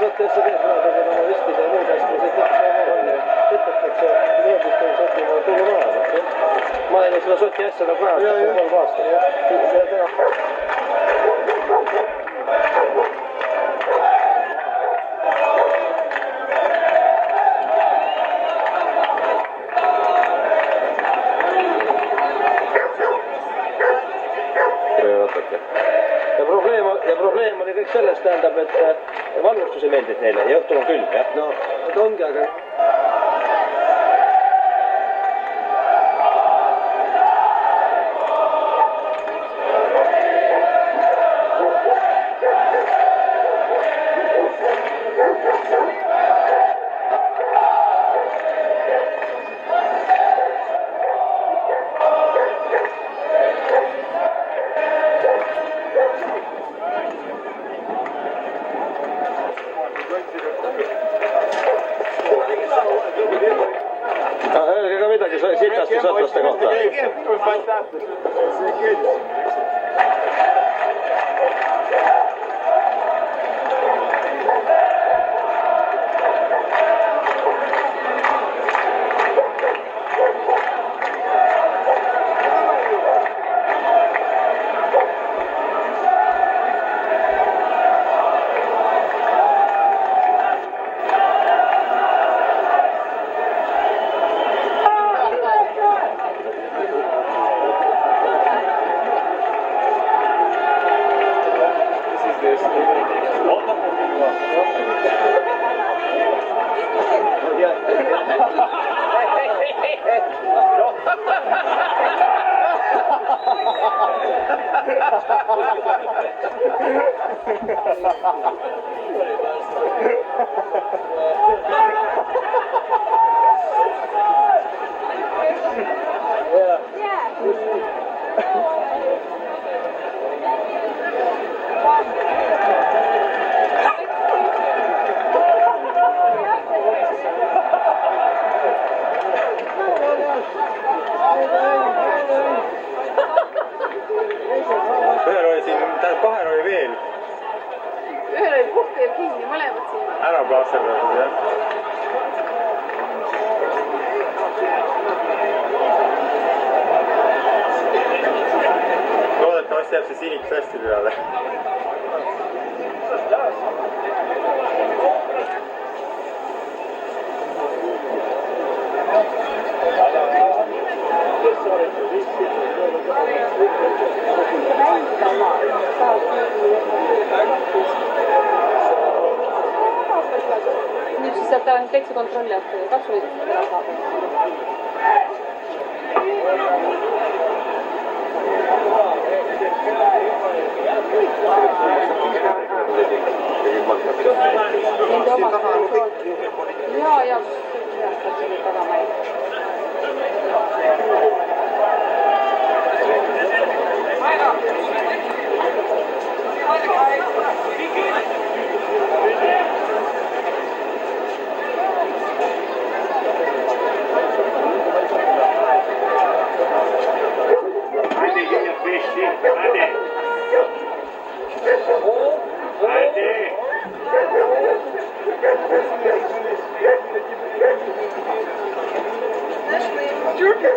vaata, see teeb praegu oma vestide ja muud asju, see tõstetakse meeldib sotima tulu maha. Ma olen seda soti asja nagu praegu 3 aastat. Ja probleem oli kõik sellest, tähendab, et valgustus ei meeldib neile ja õhtul on külm, jah? No, et ongi, aga... Öelge ka midagi sitaste sõtlaste kohta. Kahel oli veel. Ühel oli puhkeel kinni, mõlemad siin. Ära plaatserdatud, jah. Loodetavasti jääb see siniks hästi peale. Nüüd siis saab ta täitsa kontrolli, et kaks võidust ära saab. Nende oma kontroll. Ja. Tagama ei. Sure.